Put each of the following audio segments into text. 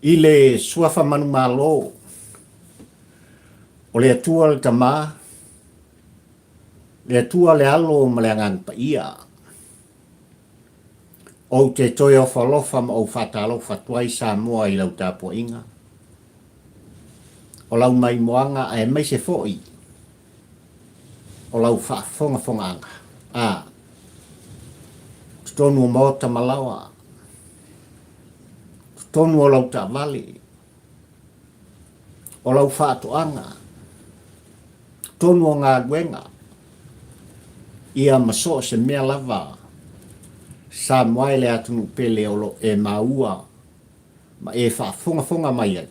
I le suafa manu malo o le atua le tama le atua le alo ma le angan pa ia o te toi o falofa ma o fatalo fatuai sa moa i lau tapo inga o lau mai moanga ai mai se foi o lau fa fonga fonga anga tonu o mota malawa tonu o lau ta vali o lau fa to anga tonu o ngā duenga ia maso se mea lava sa moai le atunu pele o lo e maua ma e fa fonga fonga mai ai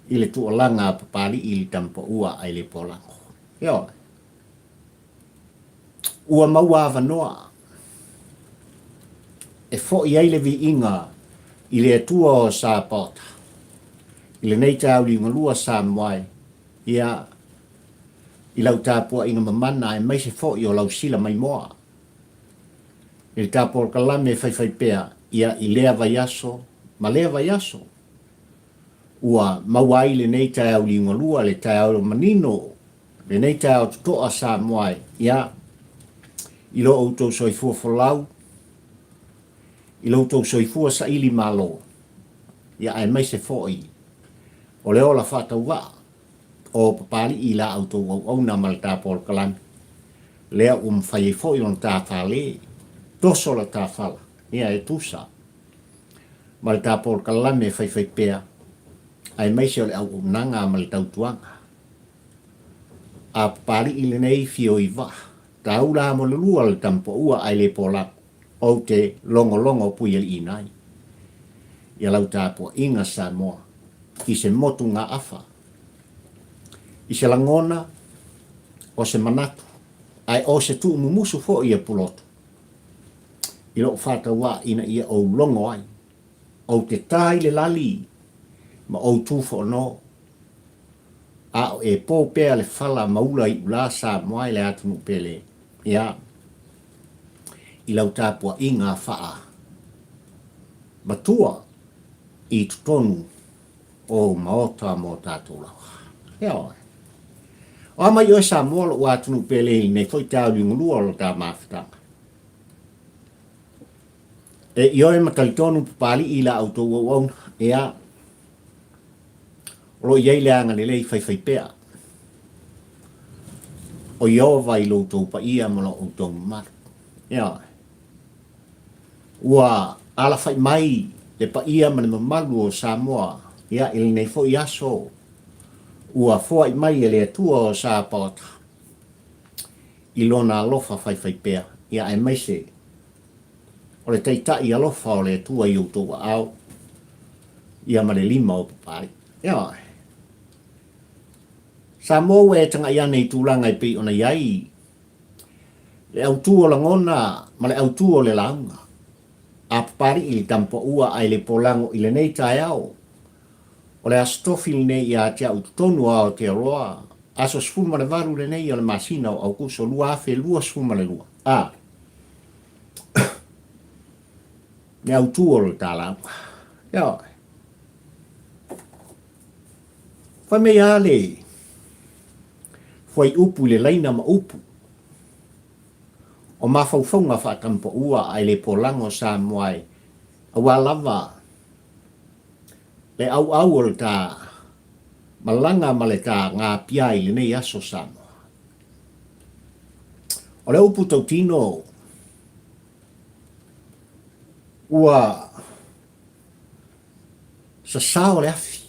i le tu langa Papalii i le tampa ua ai le polango yo ua maua avanoa e fo i ai le vi inga i le atua o sa pota i le nei tau li ngalua sa moai ia i lau tāpua inga mamana e mai se fo i o lau sila mai moa i le tāpua kalame fai pea ia i lea vai aso ma lea vai aso ua mawai le nei tau li ngalua le tau manino le nei tau tutoa sa moai ia i lo auto soifua folau i lo auto soifua sa ili malo ia ai mai se fo i o le ola fata wa o Papalii i la auto au na malta por kalan lea fai fo i on ta fale toso la ta fala ia e tusa malta por kalan me fai pea ai mai se le au nanga malta tuanga a Papalii le nei fio i va ta ula mo lua le tampo ua ai le pola o te longo pui el inai ia lau tapo inga sa moa i se motu ngā afa i se langona o se manatu ai o se tu mumusu fo ia puloto i lo fata wa ina ia o longo ai o te tai le lali ma o tu fo no a e po pea le fala maula i ula sa moa le atunu pele ia i lau tapua inga faa matua i tutonu o maota mo tātou lau. Ia oi. O ama i o sa moa o atunu pele nei foi tau li ngulua o tā mawhitanga. E i oi matalitonu Papalii i la auto au ea lo iei le anga lelei fai pea. O iau vai Loto pa ia mo lo auto maru. Ia oi. Ua ala fai mai le pa ia mane mamalu o Samoa ia ili nei fo iaso ua fo ai mai ele atua o sa pota i lona alofa fai pea ia ai mai se o le teita i alofa o le atua i utua au ia male lima o Papalii ia Samoa e tanga ia nei tūlanga i pi ona iai le autua la ngona ma le autua le launga a Papalii i tampo ua ai le polango i le nei tai au o le astofil nei ia te au tonu au te roa aso sfuma le varu le nei o le masina au kuso lua afe lua sfuma le lua ne au tuo le tala ia fa me ale foi upu le laina ma upu o mafaufonga fa tampo ua ai le polango sa moai awa lava le au o ta malanga maleta ngā piai le nei aso samo. O le upu tautino ua sa sao le afi.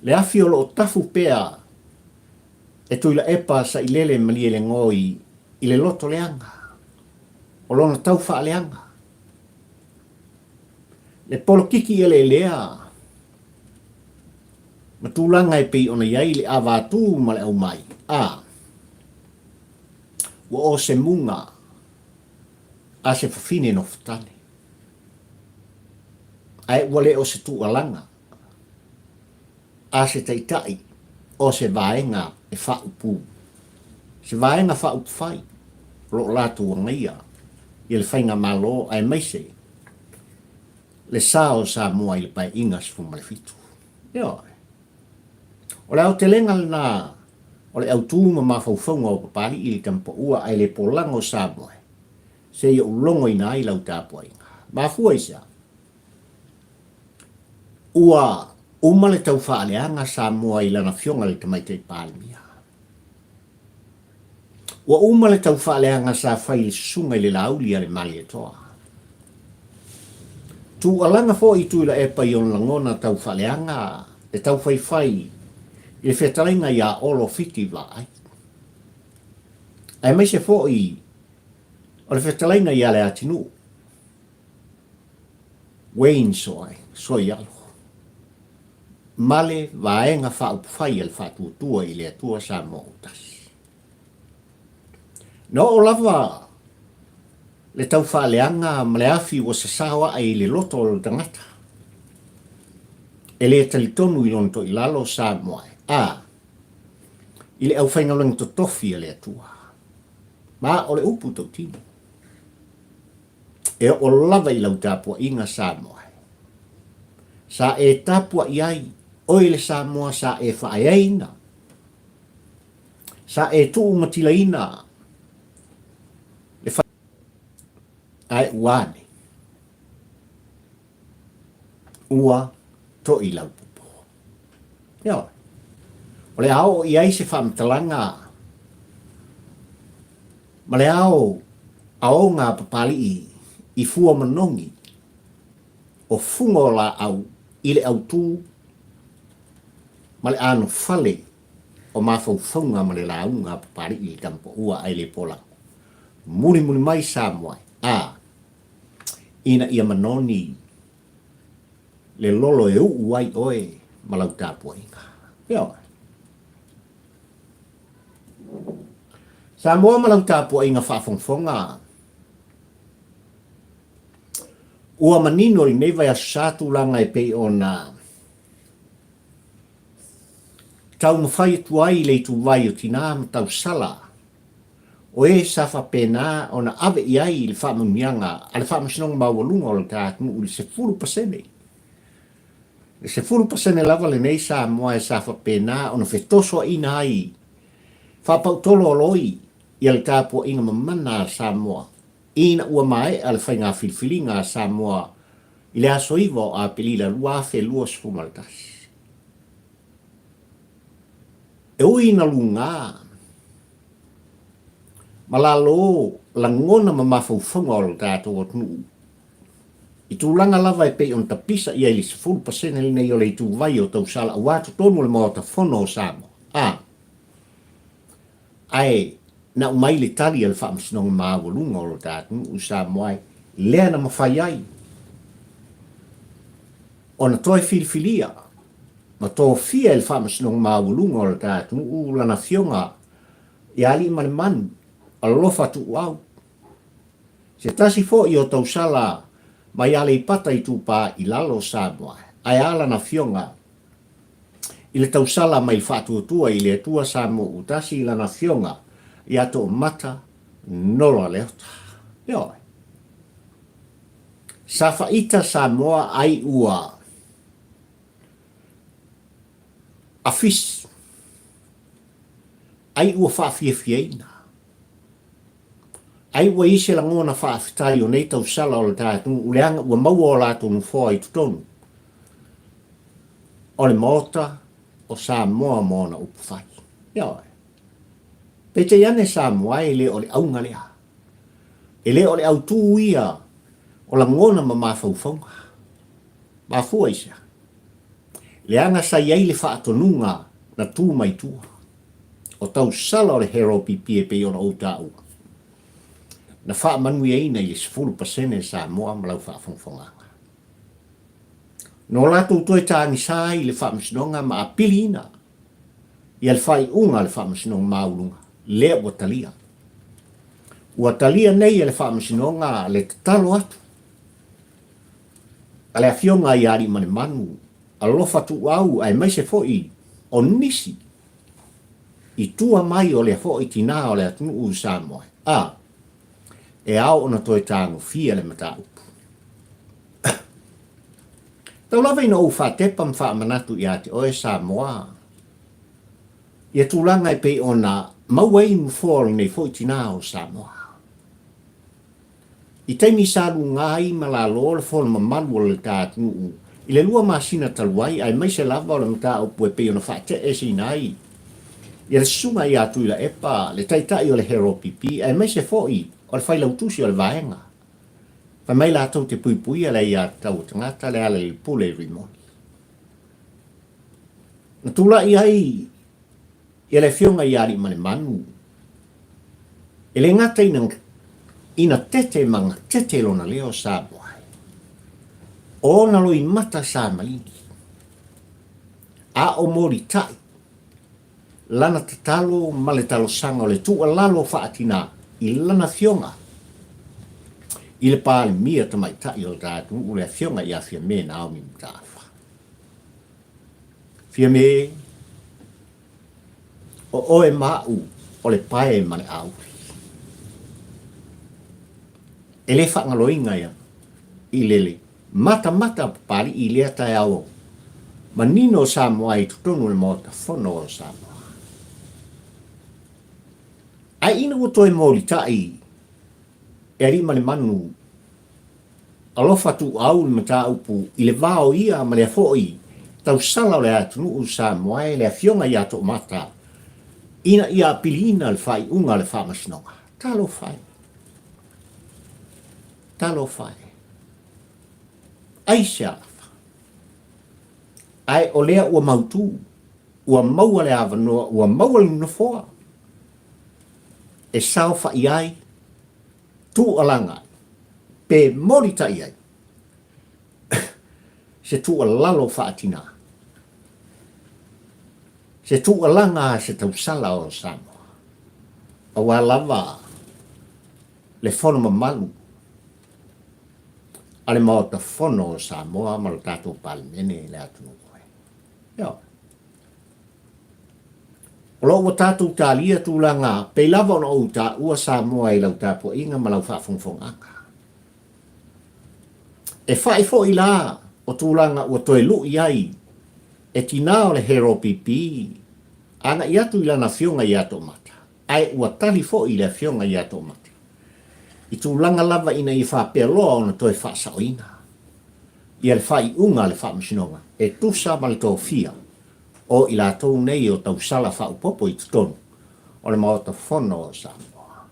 Le afi o lo tafu pea e Tuilaepa sa ilele malie le ngoi i le loto leanga. O lona tau faa leanga. Le polokiki ele lea. Matulanga e pei ona iai le avatu ma le au mai. Wa o se munga a se fafine no fatane. Ai wale o se tualanga. A se taitai o se vaenga e fa upu. Se vaenga fa upu fai. Lo latu wangia. I le whainga malo ai maise. le sao sa mua i le pai inga se fuma le fitu. Yo. O le au te lenga na, o le au tūma mawhauwhaunga o Papalii i le tampa ua ai le polango sa mua. Se i ulongo ina ai lau tāpua inga. Mafua isa. Ua umale tau whaaleanga sa mua i lana fionga le tamaitei pālimia. Ua umale tau whaaleanga sa whai le sunga i le lauli a le mali etoa. Tu alanga fo i Tuilaepa i on langona tau whaaleanga e tau whai i le whetarainga ia olo fiti vai. Ai mai se fo i o le whetarainga ia le atinu. Wayne soi alo. Male vaenga whai al whatuatua i le atua sa mo utasi. No o lava le tau whaaleanga maleafi o se sawa ai le loto o tangata. E le talitonu i lonto i lalo sa moai. I le au whaingalang to tofi a le atua. Ma o le upu tau tino. E o lava i lau tāpua inga sa moai. Sa e tāpua iai, oi le sa moa sa e whaeaina. Sa e tuu matilaina. Le ai uane. Ua to i lau pupo. Ia. O le ao iai se whamtalanga. Ma le ao ngā Papalii i fua manongi. O fungo la au i le au tū. Ma le ano fale o mawhauwhaunga ma le launga Papalii i tampo ua ai le pola. Muni mai sa moai. Ina ia manoni le lolo e uai oe malau tāpua inga. Ia. Sa moa malau tāpua inga whawhongwhonga. Ua manino i nei vai asatu langa e pei o na tau mawhai tuai le tu vai o tina ma tau sala. O e safa pena o na ave iai le whamaunianga, a le whamasinong mawalunga o le tātunu uli se 10%. Le se 10% lava le nei sa moa e safa pena o na whetoso ina ai. Whapautolo loi i le tāpua inga mamana sa moa. Ina ua mai a le whainga filfilinga sa moa i le aso iwa a pelila lua fe lua sfumaltas. E ui na lunga. Malalo langona mamawhauwhanga o le tātou atunu. I tūlanga lava e pei on tapisa i aili se 10% li nei o le tū vai o tau sala a wātu tonu le maota whono o Samo. Ai, na umai le tali al whaamsinong maawalunga o le tātou u Samo ai, lea na mawhai ai. O na toi filfilia, ma tō fia il whaamsinong maawalunga o le tātou u lana fionga i ali mani manu. Alofa tu au. Se tasi fo i o tau sala mai ale i pata i tupa i lalo Samoa. Ai ala na fionga. I le tau sala mai whātua tua i le tua Samoa utasi i lana fionga i ato mata nola leota. Ioi. Sa whaita Samoa ai ua afis. Ai ua whaafiafieina. Ai ua ise la ngona whaafitai o nei tau sala o le tātung uleanga ua maua o lato nufoa i tutonu. O le mota o Samoa mona upu whai. Ioi. Pete iane Samoa e le o le aunga lea. E le o le au tū ia o la ngona ma mawhauwhaunga. Mafua isa. Leanga sa iai le whaatonunga na tū mai tua. O tau sala o le hero pipi e pe o na o tāu. Na wha manui eina i 10% Samoa malau whaafongwhonganga. No lato toi tāngi sai le whaamasinonga ma apili ina. I al whai unga le whaamasinonga maulunga. Lea ua talia. Ua talia nei le whaamasinonga le tatalo atu. Ale a fionga i ari mane manu. Alofa tu au ai mai se foi o nisi. I tua mai o le foi tina o le atunu u Samoa. E ao ona toi tāngu fia le mata upu. Tau lava ina o whatepa mwha manatu i ate oe Samoa. Ia tūlanga i pe ona mauai mwhore nei fo itina o Samoa. I teimi salu ngai malalo le fo mamalu o le tātunu. I le lua masina taluai ai mai se lava o le mta o pue pe ona whate e sinai. Ia le sunga i a Tuilaepa le taitai o le hero pipi ai mai se foi o le whailautusi o le vaenga. Pa mai la tau te pui ala i a tau tangata le ala i pule rimoni. Na tula i ai i le fionga i ari mane manu. E le ngata ina tete manga tete lona leo Samoa. O na loi mata sa malini. A o mori tai. Lana tatalo male talo sanga o le tua lalo whaatina i lana fionga. I le pāle mia tamai tai o tātu u le fionga i a fia me na au mi mtawha. Fia me o oe mau o le pae mane au. E le whaangaloinga ia i lele mata pari i lea tai au. Ma nino Samoa i tutonu le mota whono o Samoa. Ai ina o toi mori tai e rima le manu alofa tu au le mata upu i le vao ia ma le foi tau sala o le atunu u Samoa e le fionga ia to mata ina ia pilina le fai unga le whamasnonga. Talo fai. Ai se alafa. Ai o lea ua mautu, ua maua le avanoa, ua maua le nufoa. E sao fai ai, tu alanga, pe morita iai. Se tu alalo faatina. Se tu alanga se tau sala o Samoa. Awa lava, le fono mamalu. Ale mau ta fono o Samoa ma lo tato palmene le atunu koe. Ia. O lo tato talia tūlanga, pe lava ona o ta ua Samoa i lau tapo inga ma lau whaafongfonga. E whae fo i la o tūlanga ua toe lu iai, e tina o le hero pipi, anga i atu i lana fionga i ato mata. Ai ua tali fo i le fionga i ato mata. I tūlanga lava ina i whapea loa ona toe whaasaoina. I le whai unga le whaamasinonga, e tusa ma le tō fia, o i la tō nei o tau sala whaupopo i tutonu, o le maota whono o Samoa.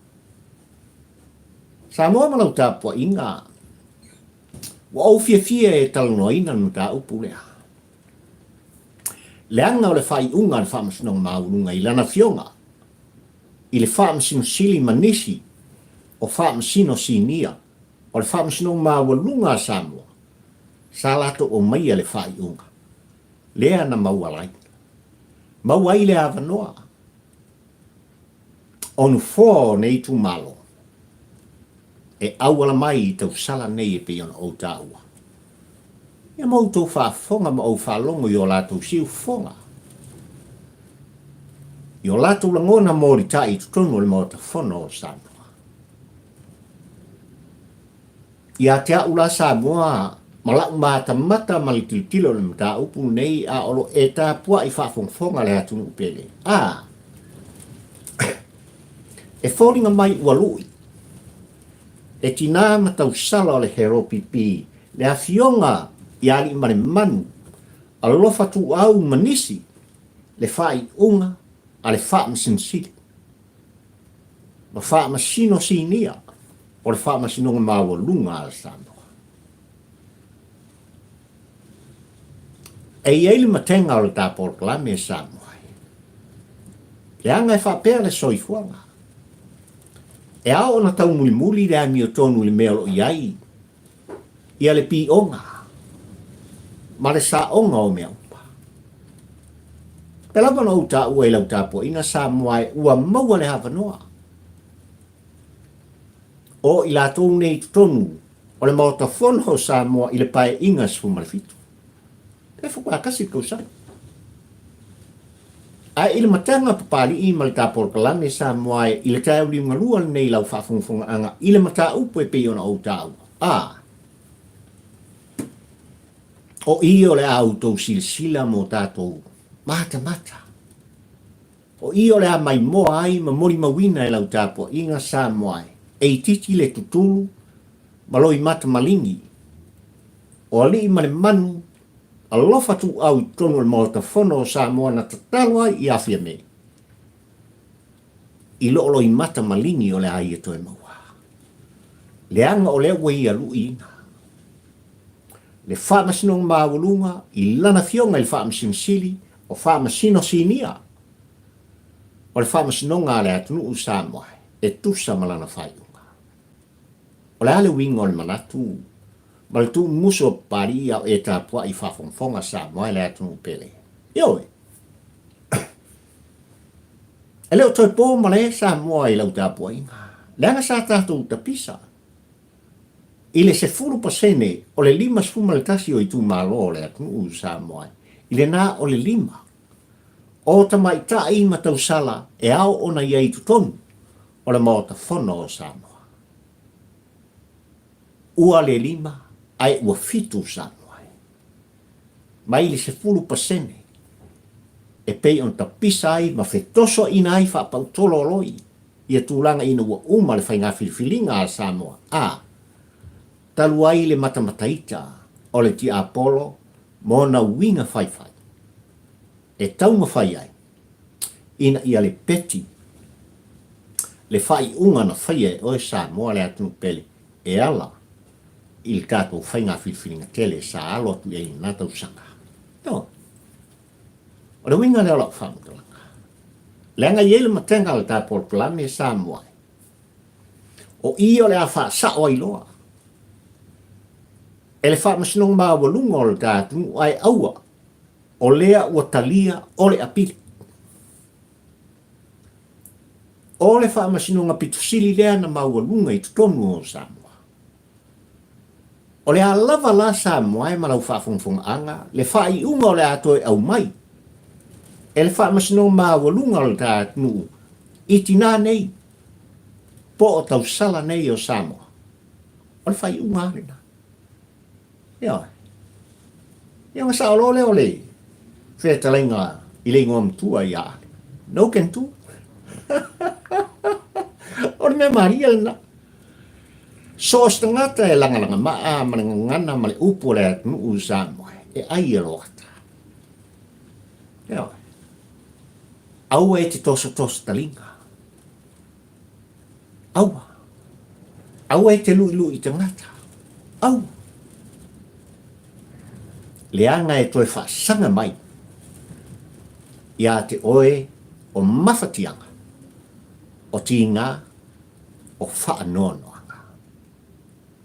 Samoa malau tāpua inga, wa au fia e talanoina nu tā upu lea. Leanga o le whai unga le whaamasinonga maurunga i lana fionga, i le whaamasino sili manisi, o whaamasino sinia, o le whaamasino mawalunga Samoa, sa lato o maia le whai unga. Lea na maualai. Mauai le avanoa. Onu fō nei tu malo. E awala mai tau sala nei e peon o tāua. Ia mau tau whaafonga ma au whaalongo i o lato siu fonga. I o lato langona mori tai tutonu le mota whono o Samoa. Ia te aula Samoa, malau mata malitilitilo le mta upu nei a olo e tā pua i whaafongfonga le atunu upele. E whoringa mai ua lui. E tina matau sala o le hero pipi, le a fionga i ali mane manu, a lofa tu au manisi, le whai unga, a le whaamasinsili. Ma whaamasino sinia, o le whaamasinonga mawalunga a Samoa. E iei matenga o le tāpor klame e Samoa. E anga e whapea le soifuanga. E a ona tau muli le ami o tonu le meo iai. Ia le pi onga. Ma le sa onga o mea upa. Pela mana o ta ua i lau tāpua ina Samoa e ua maua le hawanoa. O i la tōu nei tonu o le maota whonho Samoa i le pae inga sifu malefitu. E whukua kasi kausai. A i le matanga Papalii ma le tāpor kalame Samoa i le tai uli ngalua nei lau whaafungfunga anga i le mata upu e peiona o tāua. O i o le auto silsila mo tātou mata. O i o le a mai moa ai ma mori mawina e lau tāpua inga sā moai. E titi le tutulu, maloi mata malingi. O ali ma le manu, a lofa tu au i tonu le maota fono o sā moa na tatalo ai i awhia me. I lo i mata malingi o le ai e toi maua. Le anga o le ua i alu ina. Le whaamasino mawulunga i lana fionga i whaamasino sili o whaamasino sinia. O le whaamasino ngā le atunu u Samoa e tusa malana whaiunga. O le ale winga o le manatu, ma le tu muso pari au e tāpua i whaafonfonga Samoa le atunu pele. Ioi. E leo toi pō ma le Samoa i lau tāpua inga. Le anga sa tātou ta pisa. I le se furu pasene o le lima sfuma le tasi o i tu malo le atunu u Samoa. I le nā o le lima. O tamai ta i matau sala e au ona ia i tutonu o le maota fono o Samoa. Ua le lima ai ua fitu Samoa. Mai le se furu pasene e pei on ta pisa ai ma fetoso ina ai wha pautolo loi ia tūlanga ina ua uma le whainga filifilinga a Samoa. Talu ai le matamataita o le ti Apollo mo na winga whaiwhai. E taunga whai ai. Ina ia le peti. Le whai unga na whai e oe Samoa le atunu pele. E ala. I le tātou whainga whiwhiringa tele sa alo atu e ina tau sanga. No. O le winga le ala whamutalanga. Le anga iele matenga le tāpolo plame e Samoa. O i o le a wha sa o iloa. E le whaamasinong mawalunga o le tātunu ai aua. O lea ua talia o le apili. O le whaamasinonga pitusili lea na mawalunga i tutonu o Samoa. O le a lava la Samoa e malau whaafongfonga anga, le whai unga o le atoe au mai. E le whaamasinonga mawalunga o le tātunu i tina nei. Po o tau sala nei o Samoa. O le whai unga arena. Ia. Ia ngasa o le o le. Whea talenga i le ngom tua ia. No ken tu. O le mea maria lena. So stangata e langa maa manangana ma le upo le atunu u Samoa. E ai e roata. Ia. Aua e te toso talinga. Aua. Aua e te lui i tangata. Aua. Leanga e toe whaasanga mai. Ia te oe o mawhatianga. O tinga o whaanoanoanga.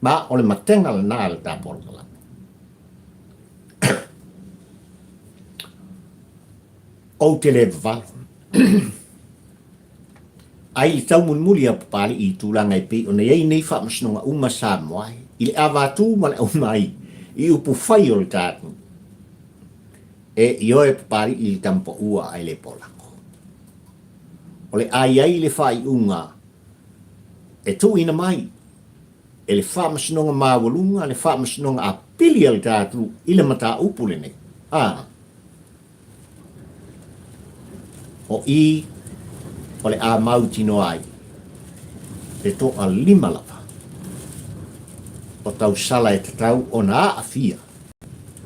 Ma o le matenga le nā le tāporo kalame. O te le valo. Ai li tau munmuli a Papalii i tūlanga i pi o nei ei nei whaamasnonga uma Samoa. I le awatu ma le umai. I upu whai o le tātunu. E i oe Papalii i tampo ua ai le polako. O le ai le whai unga. E tu ina mai. E le whaamasnonga mawalunga, le whaamasnonga a pili al tātunu i le mata upu le nei. O i o le a mautino ai. Le to a lima lava. O tau sala e te tau o na a fia.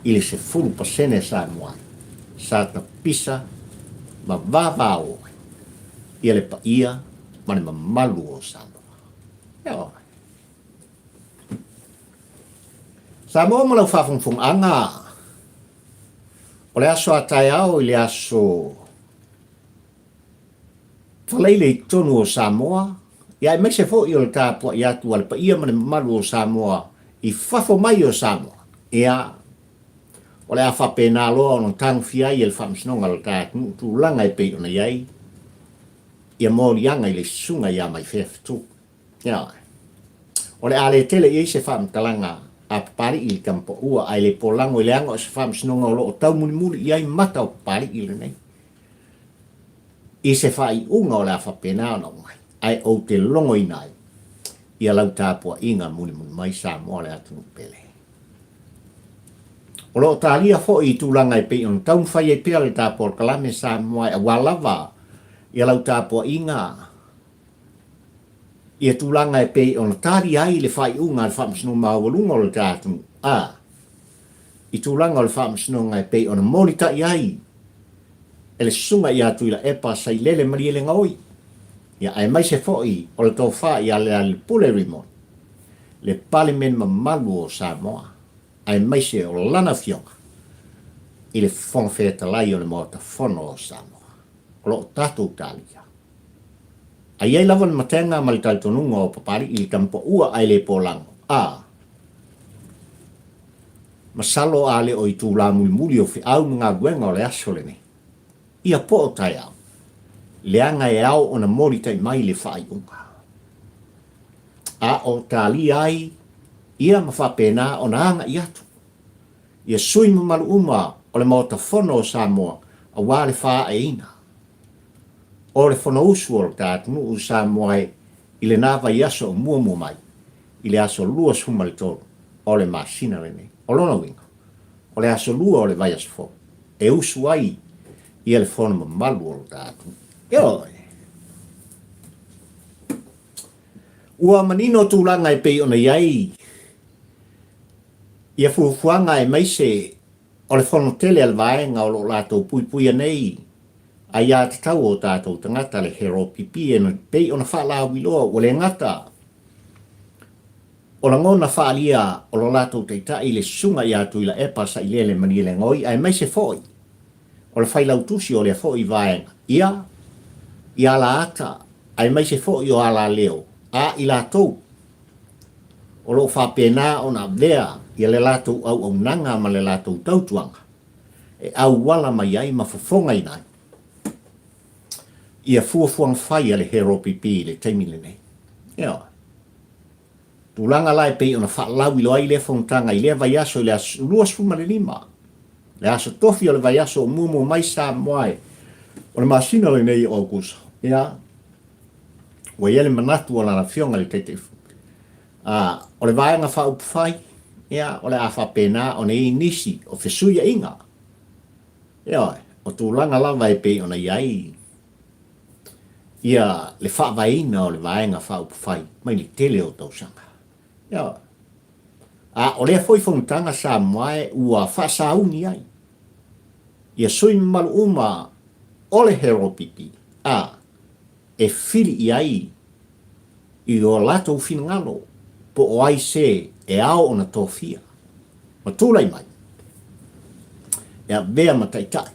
I le se furu pasene Samoa. Sa ta pisa ma vava oe. I le pa ia ma le mamalu o Samoa. Eo. Samoa ma lau whafungfung anga. O le aso a tai au i le aso whaleile i tonu o Samoa. Ia e mese fo i o le tāpua i atu ale pa ia ma le mamalu o Samoa. I whafo mai o Samoa. Ia o le a whapena loa o nong tangu fia i le whamsnonga le tātunu tu langa e pei ona iai. Ia mōri anga i le sunga ia mai whewhtu. Ia. O le a le tele i se whamtalanga a Papalii i le kampo ua ai le polango i le anga o se whamsnonga o lo o tau muni muni iai mata o Papalii i le nei. I se whai unga o le a whapena o nong mai. Ai o te longo i nai. Ia lau tāpua inga muni muni mai Samoa le atunu pele. O lo talia fo I tūlanga I pe on taun whai e pia le tāpor kalame sa moai a walawa I lau tāpua inga. Ia tūlanga e pe on tari ai le whai unga le whamasino mawalunga o le tātu. I tūlanga o le whamasino ngai pe on monita I ai. E le sunga I a Tuilaepa sai lele mari ele ngoi. Ia ai mai se foi o le tō wha I ale pule rimon. Le pale men mamalu o Samoa. Ai mai se o lana fionga. I le whongwheta lai o le mota whono o Samoa. O lo tātou tālia. Ai ai lawan matenga mali taitonunga o Papalii I tampo ua ai le pōlango. Masalo ale o I tūla muli o fi au ngā guenga o le aso le ne. Ia po o tai au. Leanga e au o na mori tai mai le whai unga. A o tāli ai, ia mawhapena o na anga I atu. Ia sui mamalu uma o le mauta whono o Samoa a wale wha e ina. O le whono usu o le tātunu o Samoa I le nāwa I aso o mua mai. I le aso lua suma le tolu o le masina le ne. O lona winga. O le aso lua o le vai aso fo. E usu ai ia le whono mamalu o le tātunu. Ioi. Ua manino tūlanga e pei ona iai. Ia fuafuanga e maise o le whono tele al vaenga o lo lātou pui anei. A ia te tau o tātou tangata le hero pipi e no pei ona whaalao wiloa o le ngata. O la ngona whaalia o lo lātou teitai le sunga ia Tuilaepa sa I lele mani le ngoi ai maise foi. O le whailau tusi o le foi vaenga. Ia la ata ai maise foi o ala leo. I la tau. O lo whapena o na vea ia le lātou au nanga ma le lātou tautuanga. E au wala mai ai ma whafonga I nai. Ia fuafuang whai a le hero pipi le taimile nei. Ia. Tūlanga lai pei o na whaalau ilo ai le whontanga I le vai aso I le aso luas fuma le lima. Le aso tofi o le vai aso o mumu mai sa moai. O le masina le nei o kusa. Ia. Wa ia le manatu o lana fionga le teitefu. O le vaenga whaupwhai. Ia, o le awha pena o nei nisi o whesuia inga. Ia, o tūlanga lava e pei o na iai. Ia, le whaavaina o le vaenga whaupwhai. Mai le tele o tausanga. Ia. O le foi whontanga sa moe ua whasauni ai. Ia sui malu uma o le hero pipi. E fili I ai I o lato finangalo po o ai se e ao o na tofia. Ma tūlai mai. E a vea mataitai.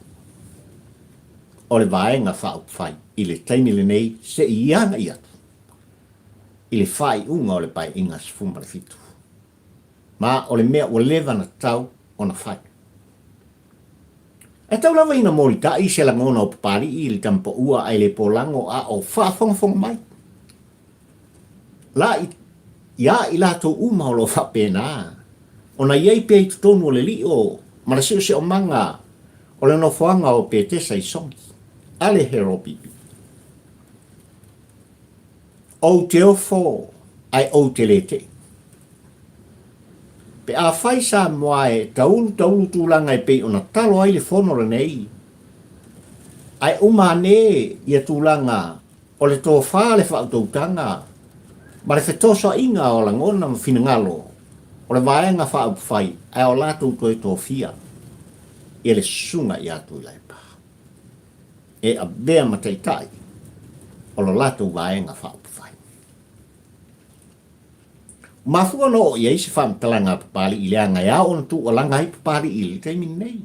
O le vaenga whaupwhai I le taimile nei se I anga I atu. I le whai unga o le pai inga sifumba le fitu. Ma o le mea o lewa na tau o na whai. E tau lawa ina mori ta I se la ngona o Papalii I le tampo ua ai le polango a o whaafongfong mai. La I lato uma o lo whapena. O na iei pe I tutonu o le li o marasio se o manga o le nofoanga o pe tesa I songi. Ale hero pipi. O te ofo ai o te lete. Pe a whai sa moae taulu tūlanga I pei o na talo ai le whono le nei. Ai umane ia tūlanga o le tō wha le whautautanga. Ma le whetosa inga o la ngona ma finangalo. O le vaenga whaupwhai ai o lātou koe tō fia. Ia le sunga ia Tuilaepa. E a bea mataitai o lo lātou vaenga whaupwhai. Mafua no ia isi whamtalanga Papalii I leanga ia o na tu o langa I Papalii I le teimin nei.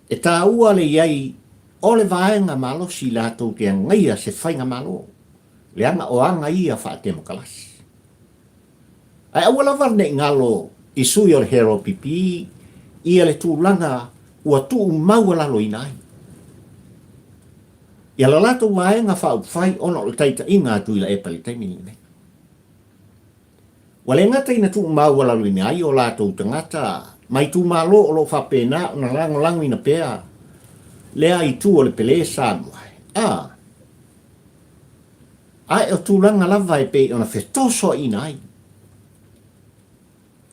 E tā ua le iai o le vaenga malo si lātou te ngaia se whainga malo. Leanga o anga ia whaatemo kalasi. Ai awala varne ngalo I sui o le hero pipi ia le tūlanga ua tu maua lalo I nai. Ia la lātou vaenga whaupwhai ono le taita inga Tuilaepa le teimin nei. Wale ngata ina tu maua lalu ini ai o lātou tangata. Mai tu malo o lo whapena o na lango ina pea. Lea I tu o le pele samuai. Ai o tūlanga lava e pe o na whetoso ina ai.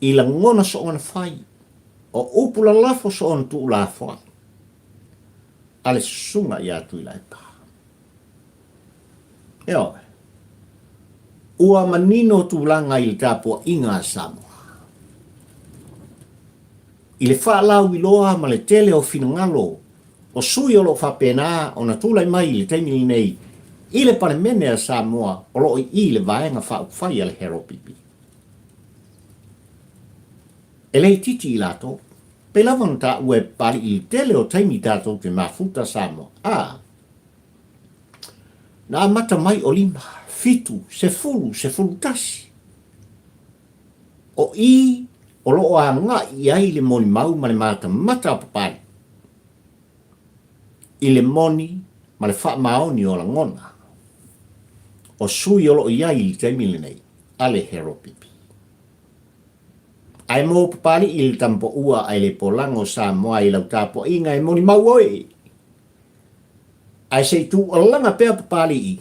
I la ngona so ona whai. o upula lafo so on tu lafo. Ale sunga ia Tuilaepa. Eo. Ua manino tu langa i tapo inga Samoa. I le whaalau i loa ma le tele o finangalo o sui o lo whapena o na tūlai mai i le taimi nei i le palemene a Samoa o lo i le vaenga whai ale hero pipi. E lei titi i lato, pe lawan ta ue pari i tele o taimi tato te mafuta Samoa. Na mata mai o lima, fitu, se fulu tasi. O i o loo a nga i ai le moni mau ma le mata mata papai. I le moni ma le wha maoni o la ngona. O sui o loo i ai li taimile nei, ale hero pipi. Ai mo papali i le tampo ua ai le polango Samoa i lau tapo inga e moni mau oi. Ai sei tu o langa pea papali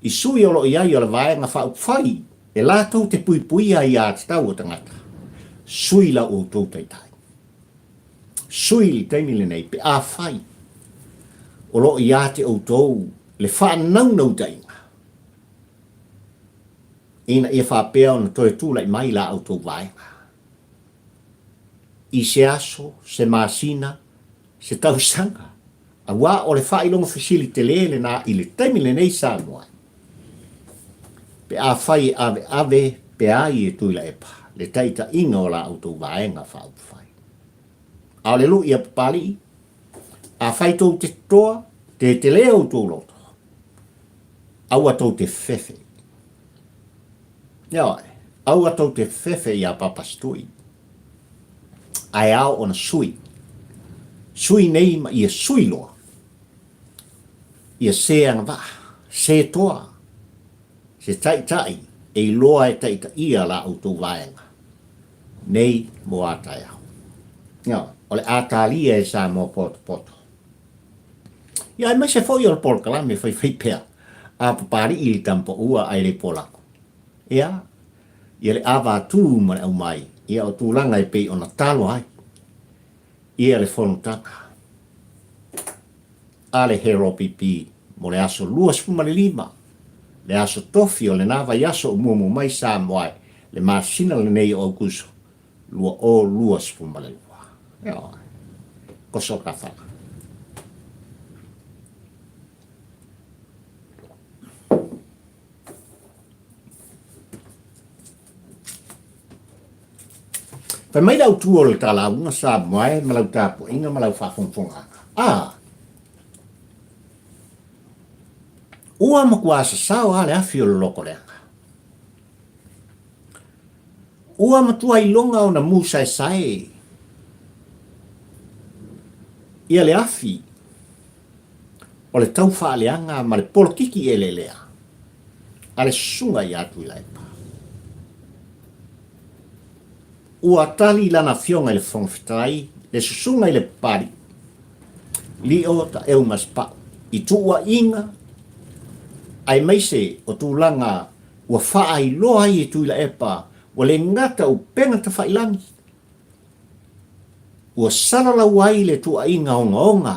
i sui o loo i ai o la vaenga wha upwhai. E lātou te pui ai a te tau o tangata. Sui la o tō taitai. Sui li taimile nei pe a whai. O lo i a te o tōu le whanau nau tainga. Ina ia whapea o na toe tūlai mai la au tō vaenga. I se aso, se masina, se tausanga. A wā o le whailonga fasili te lele na i le taimile nei Samoa. Pe a whai ave pe ai e Tuilaepa, le taita inga o la auto vaenga whau whai. A le lu ia Papalii, a whai tau te toa, te leo tō Loto. Aua tau te whewhe. Ia ai, aua tau te whewhe i a papastui. Ai au ona sui. Sui nei ma ia sui loa. Ia se anga wa, se toa. Se tai e loa e taita ia la auto vaenga. Nei mo atai au. Ia, ole atalia e Samoa poto. Ia, mai se foi o polkalame fai pea. A papari i tampo ua ai le polako. Ia, ia le awa tū mane au mai. Ia o tūlanga e pei ona talo ai. Ia le whanutanga. A le hero pipi mo le aso luas fumale lima. Le aso tofi o le nawa yaso o mumu mai Samoa le masina le nei o kuso lua spuma le lua. Ia, koso ka whaka. Pai mai lau tuo le tala unga Samoa e malau tapo inga malau whawhongwhonga. Ua makuasa sao ale afi o loko leanga. Ua matua ilonga o na musa e sae. Ia le afi o le tau whaaleanga ma le polokiki e le lea. Ale sunga i atu i Tuilaepa. Ua tali lana fionga i le whongwhitai, le susunga i le pari. Li o ta eu maspa. I tua inga ai maise o tūlanga ua whaai loa i Tuilaepa wa le ngata o penga ta whailangi. Ua sarala wai le tua inga onga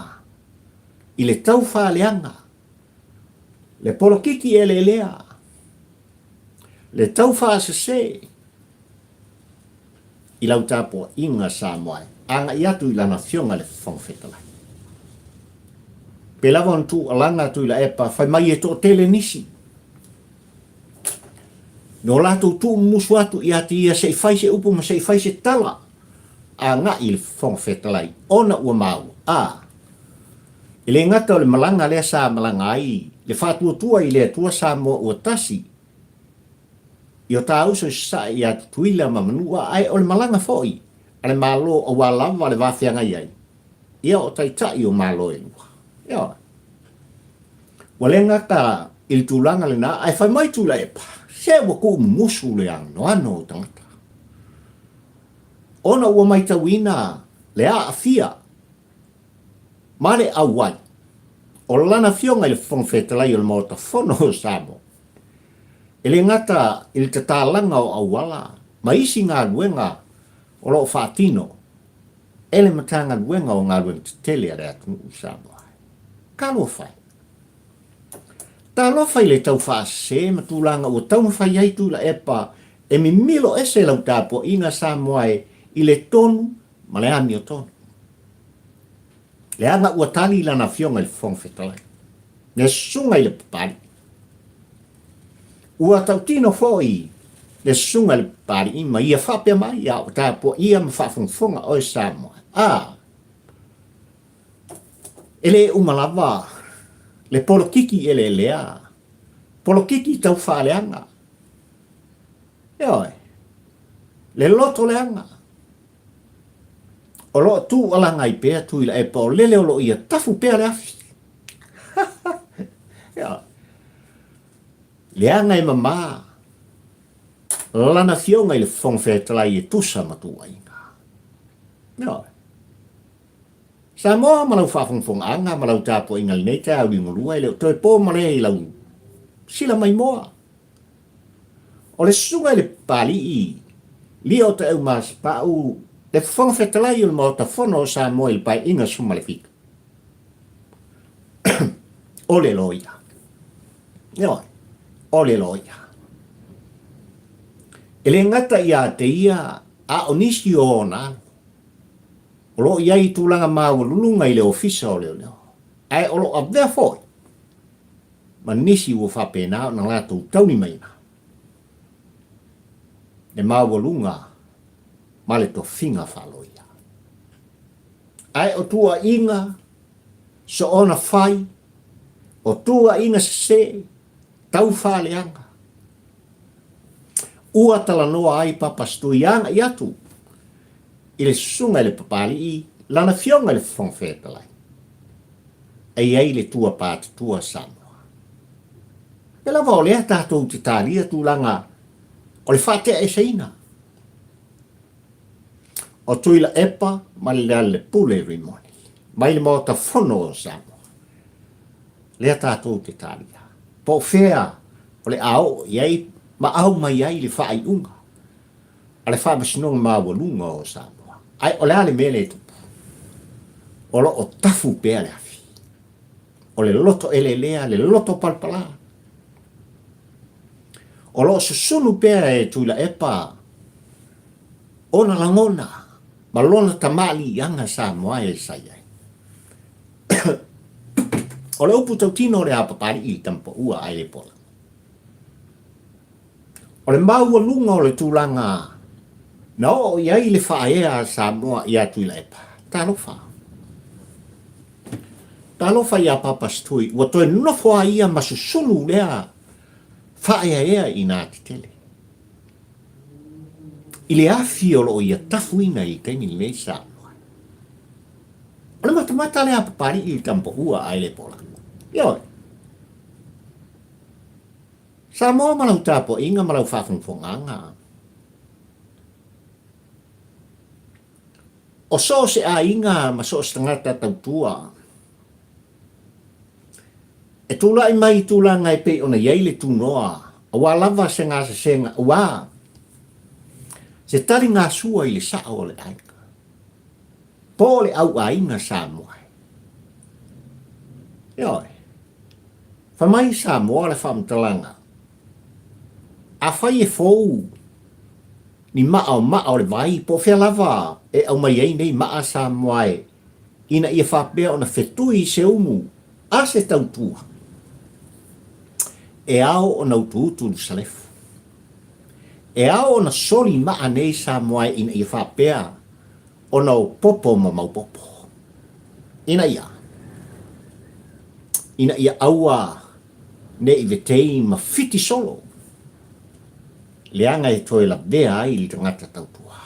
i le tau whaaleanga. Le polokiki e le lea. Le tau whaasase. I lau tāpua inga Samoa anga i atu i lana fionga le whongwhetalai. Pe lawan tu alanga Tuilaepa fai mai e to tele nisi. No lato tu musu atu i ati ia sei fai se upu ma sei fai se tala. A nga i le whongwhetalai. Ona ua mau. I le ngata o le malanga lea sa malanga ai. Le whatua tua i lea tua Samoa ua tasi. I o tā uso sa i atu tuila ma manua ai o le malanga foi. A le malo o walawa le wawhianga iai. Ia o taitai o malo e lua. Ia. Wale ngata il tūlanga le na, ai whai mai Tuilaepa. Se wa ku musu le ano o tangata. Ona ua mai tawina le a fia. Mare awai. O lana fionga i le whongwhetalai o le mota whono o Samoa. E le ngata il te tālanga o awala. Ma isi ngā luenga o lo whaatino, ele matanga luenga o ngā luenga tele area tunu Samoa. Ka lo whai. Ta lo whai le tau whaase, ma tūlanga ua tau mawhai ai Tuilaepa, e mi milo ese lau tāpua inga Samoa i le tonu, ma le ami o tonu. Le anga ua tali lana fionga le whong whetalai. Le sunga i le papari. Ua tau tino fōi, le sunga le papari ima, ia whapea mai, ia o tāpua ia ma whawhongfonga o Samoa. Ele umalava, le polokiki ele lea, polokiki tau whaaleanga. Eoi, le loto leanga. O lo tu alanga i pēr Tuilaepa o lele o lo ia tafu pēr le afi. Leanga i mama, lana fionga i le whongwhetalai e tusa matua inga. Eoi. Samoa malau whawhongfonga anga, malau tāpua inga li nei tāu i ngurua i leo toi pō mare i lau sila mai moa. O le sunga i le Papalii, li o te au mas pāu, le whongwhetalai i le mao ta whono o Samoa i le pai inga suma le whika. O le loia. Eoi, o le loia. E le ngata ia te ia a onisi o nāno. O lo iai tūlanga māua lulunga i le ofisa o leo leo. Ai o lo a vea fōi. Ma nisi ua whapena na lātou tauni maina. Le māua lunga ma le to whinga whaloia. Ai o tua inga so ona whai, o tua inga se tau whaleanga. Ua tala noa ai papastui anga i atu. I le sunga le Papalii, lana fionga le whongwhetalai. Ei ei le tua pāti tua Samoa. E lava o lea tātou te tālia tūlanga o le whatea e seina. O Tuilaepa, ma le lea le pule rimoni. Mai le mota whono o Samoa. Lea tātou te tālia. Po whea o le ao, iei, ma au mai ai le whaai unga. A le whaamasinonga māua lunga o Samoa. Ai o lea le mele tupu. O lo o tafu pēr le afi. O le loto ele lea, le loto palpala. O lo susunu pēr e Tuilaepa. Ona langona. Ma lona tamali anga Samoa e sayai. O le upu tau tino le Papalii i tampa ua ai le pola. O le maua lunga o le tūlanga. No, iai le whaea Samoa i a Tuilaepa. Talofa. Talofa i a papastui. Ua toi nofoa ia masusunu lea whaea ea i nā titele. I le afi o lo i a tafuina i kaini nei Samoa. O le matamata le a Papalii i tampa ua ai le pola. Ioi. Samoa malau tāpo inga malau whawhongfonga. O so se a inga ma so stangata tautua. E tula i mai tula ngai pe ona yeile tu noa. Awa lava se ngā se senga. Awa. Se tari ngā sua i le saa o le aika. Po le au a inga Samoa. Ioi. Whamai Samoa le whamtalanga. A whai e fōu. Ni maa o le vai po whea lava. E au mai ei nei maa Samoa e. Ina ia whapea ona whetui se umu. A se tautua. E ao o nau tuutu salefu. E ao o na soli maa nei Samoa e ina ia whapea. O nau popo ma mau popo. Ina ia. Ina ia aua. Ne i vetei ma fiti solo. Leanga e toe la vea ai li tangata tautua.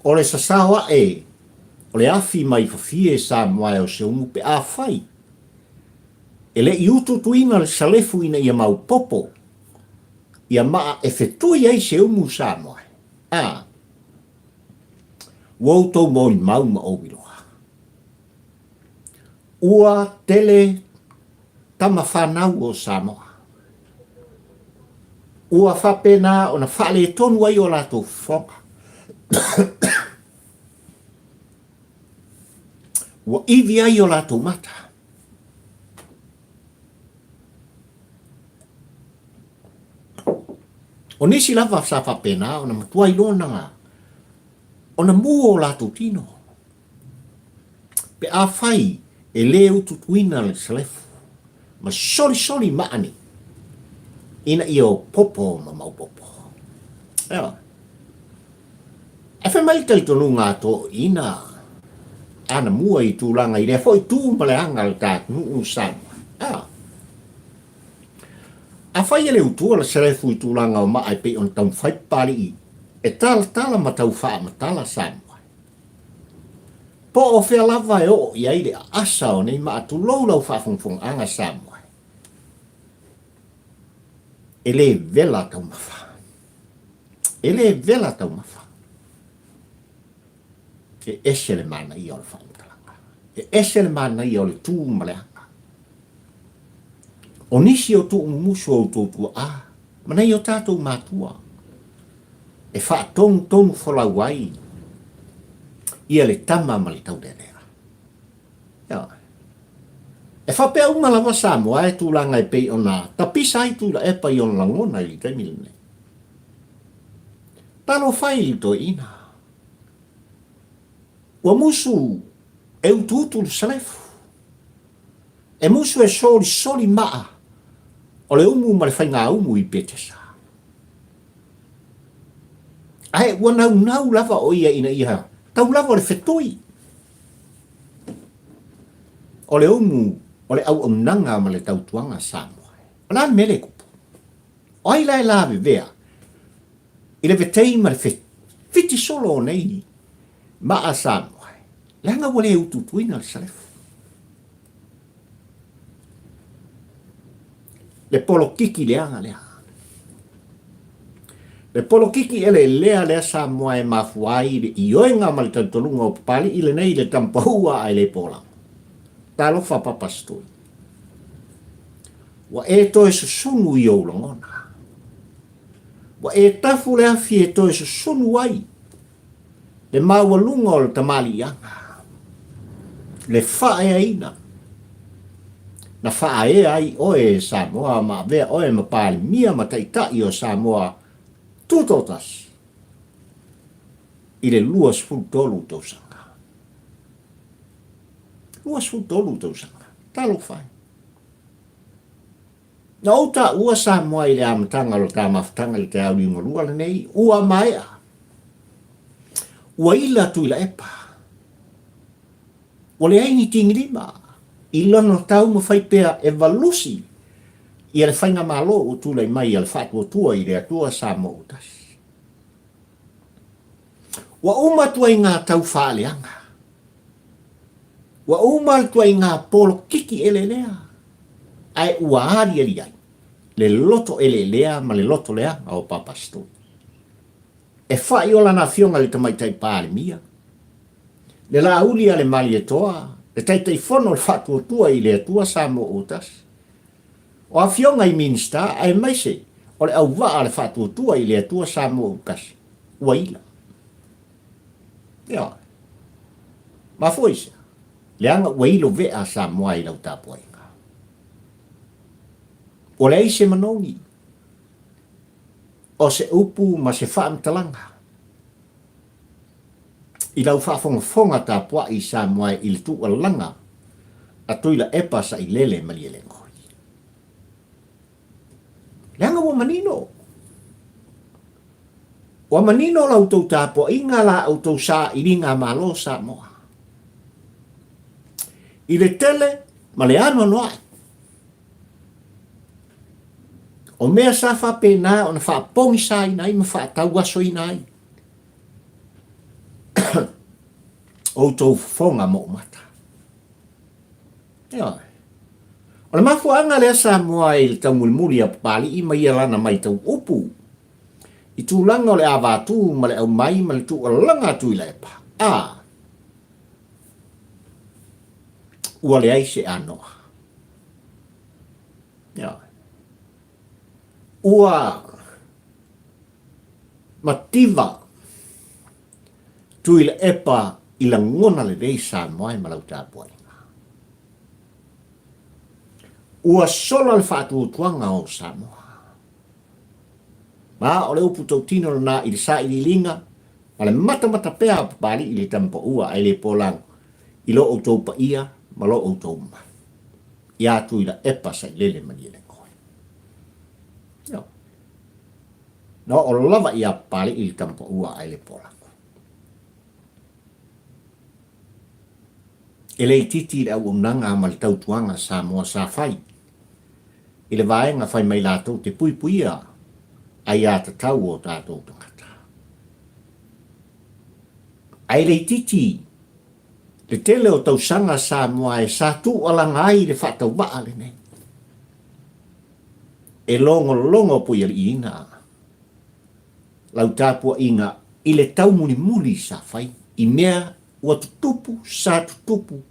O le sasawa e, o le afi mai fafie Samoa o se umu pe a fai. E le iutu tuina le salefu ina ia mau popo. Ia maa e fetui ai se umu Samoa. A. Wautou mōni mau ma obiloa. Ua tele tama whanau o Samoa. ua whapena o na whale tonu ai o lato whonga. Ua iwi ai o lato mata. O nisi lava sa whapena o na matua i lona nga. O na mua o lato tino. Pe a whai e leo tutuina le salefu. Ma soli maani. Ina i o popo ma mau popo. Ewa. E whai mai tai tonu ngā tō ina. Ana mua i tūlanga i rea fo i tū male anga le tātu nuu sama. Ewa. A whai e leo tua le salefu i tūlanga o maa i pe on tau whai pari i. E tala ma tau wha ma tala sama. Po o whea lava e o i aire asa o nei maa tu lau whafungfung anga sama. Ele vela tau mawha. Ele vela tau mawha. E esele mana i o le whauntalanga. E esele mana i o le tū maleanga. O nisi o tū umusu o tōtua a. Mana i o tātou mātua. E wha tonu wholau ai. Ia le tama ma le tau derera. Ia. E whapea umalawa Samoa e tūlanga e pei ona. Tapisa ai Tuilaepa i on langona i taimilene. Talo whai i to ina. Ua musu e ututu le salefu. E musu e soli maa. O le umu ma le whainga umu i petesa. Ai ua nau lava o ia ina iha. Tau lava o le whetoi. O le umu, o le au nanga ma le tau tuanga Samoa. O la mele kupu. O ai lai lawe vea. I le vetei ma le fiti solo o nei. Ma a Samoa. Langa wale ututuina le salefu. Le polo kiki leanga lea. Le polo kiki ele lea lea Samoa e mafuai le ioenga ma le tantolunga o Papalii i le nei le tampahua ai le pola. Talo whapapastoi. Wa e toi susunu i o langona. Wa e tafu le afi e toi susunu ai. Le mawalunga o le tamali anga. Le whae aina. Na whae ai oe Samoa ma vea oe mapali mia ma taitai o Samoa tutotas. I le luas fultolu tausanga. Luas fultolu tausanga. Talo whae. Na outa ua Samoa i le amatanga lo tā maftanga le te au ni ngolua le nei. Ua maea. Ua ila Tuilaepa. O le aini tingirima. I lono tau ma whaipea e valusi. I le whainga malo o tūlai mai al whatua tua i le atua Samoa utas. Wa umatua i ngā tau whaaleanga. Wa umatua i ngā polo kiki ele lea. Ai ua ari ali ai. Le loto ele lea ma le loto lea au papasto. E whai ola na fionga le tamaitai pāle mia. Le la uli ale mali e toa. Le taitai fono le whatua tua i le atua Samoa utas. O a fionga i minsta ai maise. O le au waa le whatua tua i le atua Samoa utas. Ua ila. Ia. Ma foisa. Le anga ua ilo vea Samoa i lau tāpua inga. O le eise manongi. O se upu ma se whaamtalanga. I lau whaafonga tāpua i Samoa i le tua langa. A Tuilaepa sa i lele mali ele ngoi. Le anga ua manino. Ua manino lau tau tāpua inga la au tau sa i ringa malo Samoa. I le tele ma le ano noai. O mea sa whapena o na whapongi sa inai ma whaatau aso inai. O tau whonga mo mata. Ia. O le mafuanga lea Samoa i le tau mulimuli a Papalii i mai alana mai tau upu. I tūlanga o le awatu ma le au mai ma le tu alanga Tuilaepa. Ua le aise anoa. Ia. Ua Mativa Tuilaepa ila ngona le rei Samoa malau tāpua inga. Ua solo le whaatuutuanga o Samoa. Ma o le upu tau tino na ili sa ili linga, ma le mata pea Papalii ili tampa ua ai le polang, ilo o tau pa ia, ma lo o tau ma. Ia Tuilaepa sa ilele mani ele koe. No o lava ia Papalii ili tampa ua ai le polang. Ele titi le au unanga ma le tautuanga Samoa sa fai. Ile vaenga fai mai lato te puipuia ai a te tau o tātou tangata. Ai le titi le tele o tausanga Samoa e sa tu alanga ai le whatau waa le nei. E longo puia li ina. Lau tāpua inga ile tau muni sa fai. I mea ua tutupu sa tutupu.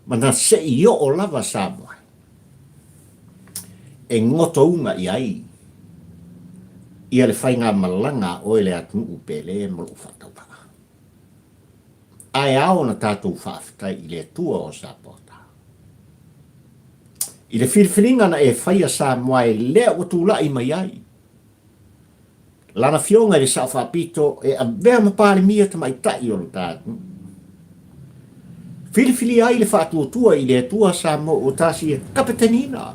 Mana se i o lava Samoa. E ngoto unga i ai. Ia le whainga malanga o ele atu upele mo lu whatau paka. Ai ao na tātou whaafitai i le tua o Sapota. I le whirwhiringa na e whaia Samoa e lea o tūla i mai ai. Lana fionga le sa whapito e a vea mapare mia ta mai tai o lu tātou. Filifili ai le whaatuatua i le atua Samoa o tasi e kapetenina.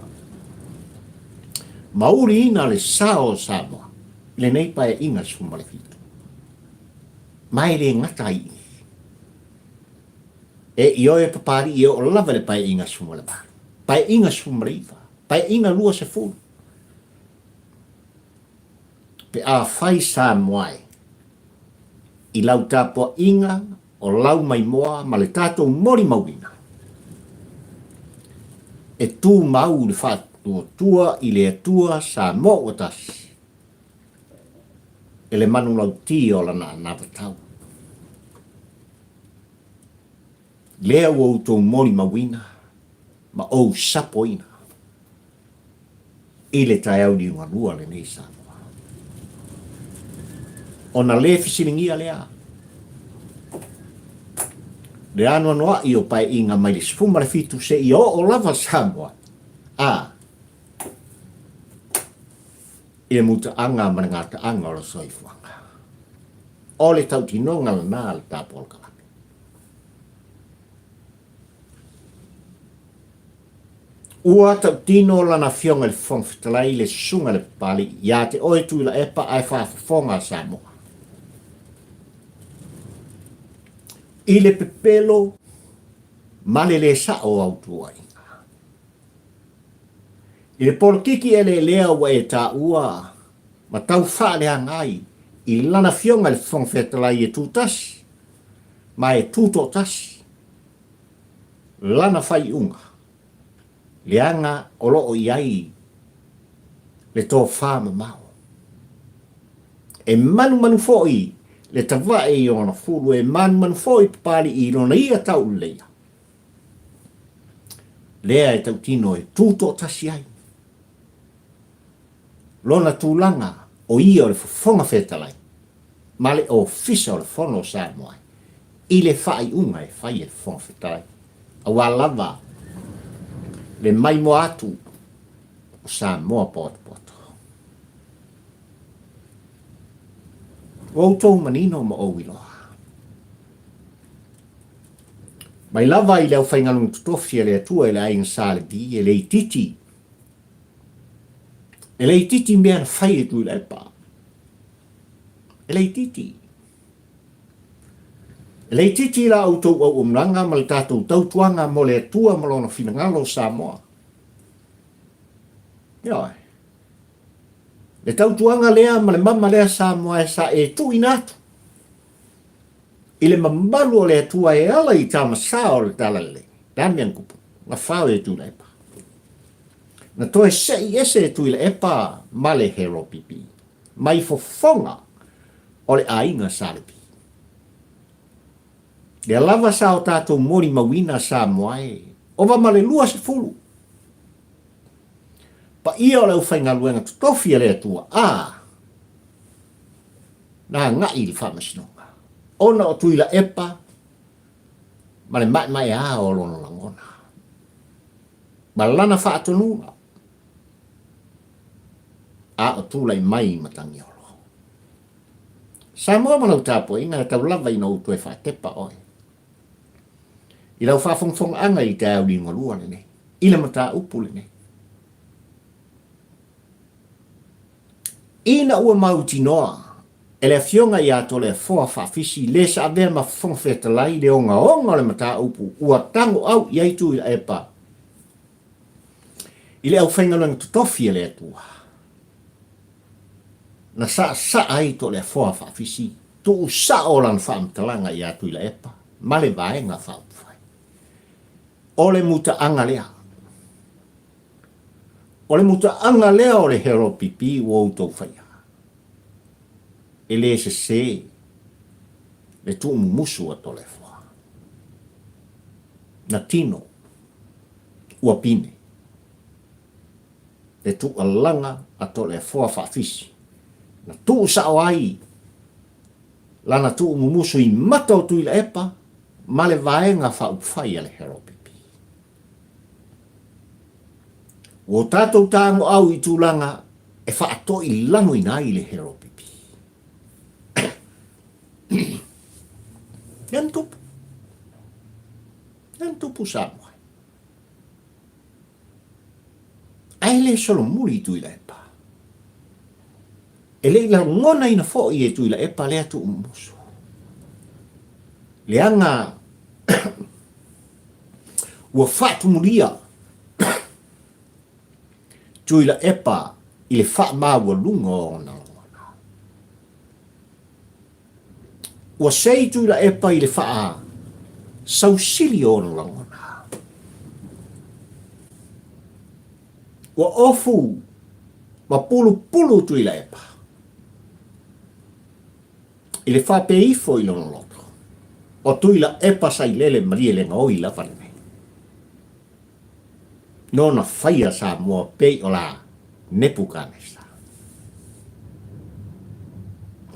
Mauri ina le sao Samoa. Le nei pae inga sumale fitu. Mai le ngata i. E io e Papalii i o lava le pae inga sumale ba. Pae inga sumale iwa. Pae inga lua se fulu. Pe a fai Samoa i lau tāpua inga o lau mai moa ma le tātou mori mauina. E tū mau le whātua i le atua Samoa o tasi. E le manu lau ti o lana navatau. Lea o tō mori mauina ma o sapoina. I le tai au ni unga lua le nei Samoa. O na le fisilingia lea. Le ano noa i o pai inga mai le sifuma le fitu se i o lava Samoa. I le muta anga ma ngata anga o le soifuanga. O le tau tinonga le nā le tāpol kalapi. Ua tau tino lana fionga le whongwhitalai le sunga le Papalii ia te oe Tuilaepa ai whaafafonga Samoa. I le pepelo male le sa o autua inga. I le polkiki ele lea ua e tā ua ma tau whaalea ngai i lana fionga le whongwhetalai e tūtasi ma e tūto tasi. Lana whai unga. Leanga o loo iai le tō whāma mau. E manu fōi le tawa e i ona fulu e man foi Papalii i lona ia tau leia. Lea e tau tino e tūto tasi ai. Lona tūlanga o ia o le whafonga whetalai. Male o fisa o le whono Samoa. I le whai unga e whai e whafonga whetalai. A wā lava le mai mo atu o Samoa poto. O tō manino ma o iloa. Mai lava i leo whaingalung tutofi e le atua e le ainga sāle di e le titi. E le titi mea na whai e Tuilaepa. E le titi. E le titi la au tau au umranga ma le tātou tautuanga mo le atua ma lona whinangalo Samoa. Ioi. Le tautuanga lea ma le mama lea Samoa e sa e tu inatu. I le mamalu o le atua e ala i tamasa o le talale. Damian kupu. Nga whao e Tuilaepa. Na toe sei ese e Tuilaepa ma le hero pipi. Mai fofonga o le ainga salepi. Le lava sa o tātou mori mawina Samoa e. Ova ma le lua se fulu. Pa ia o le ufai ngā luenga tutofi le atua. na ngai le whamasinonga. Ona o Tuilaepa, ma le mai a o lono langona. Ma lana whaatonuna, a o tūlai mai matangi olo. Sa mua manau tāpo inga tau lava ina utu e whatepa oi. I lau whafongfong anga i te au li ngolua ne. Ila mata upu ne. Ina ua mauti noa, ele a fionga i ato le foa whafisi, le sa avea ma whongwhetalai le onga le mata upu, ua tango au i ai Tuilaepa. I le au whaingalanga tutofi le atua. Na sa ai to le foa whafisi, tu sa o lan whaamtalanga i a Tuilaepa, ma le vaenga whaupwhai. O le muta anga lea. O le muta anga lea o le hero pipi o autou whaia. E le se le tu musu a tole foa. Na tino, ua pine. Le tu alanga a tole foa whafisi. Na tu sa o ai. Lana tu musu i mata o Tuilaepa, ma le vaenga whaupwhai a le hero pipi. O tātou tāngo au i tūlanga e whaato i lango i nai le hero pipi. Yan tupu Samoa. Ai le solo muli i Tuilaepa. E le ila ngona ina fo i e Tuilaepa lea tu umusu. Le anga ua whatu mulia Tuilaepa i le wha maua lunga o na lona. Ua sei Tuilaepa i le wha sausili o na lona. Ua ofu ma pulu Tuilaepa. I le wha peifo i lona loto. O Tuilaepa sai lele maria le ngoi la whanene. Nona whaia sa mua pei o la nepu kānesa.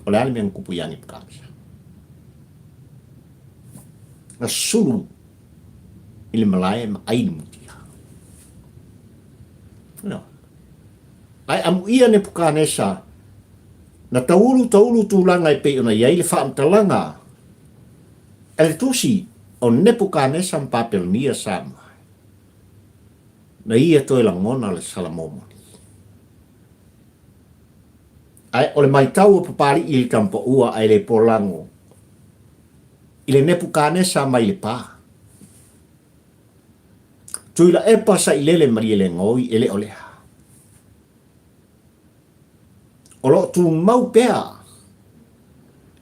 O le alime kupu yani kānesa. Na suru i le malae ma aini mutia. No. Ai amu ia nepu kānesa na taulu tūlanga i pei o na iai le whaamtalanga. Ele tusi o nepu kānesa ma Papalii sa mua. Na ia toi la ngona le salamomoni. Ai ole mai tau o Papalii i le tampo ua ai le polango. I le nepu kānesa mai le pā. Tuilaepa sa i lele maria le ngoi ele olea. O lo tu mau pea.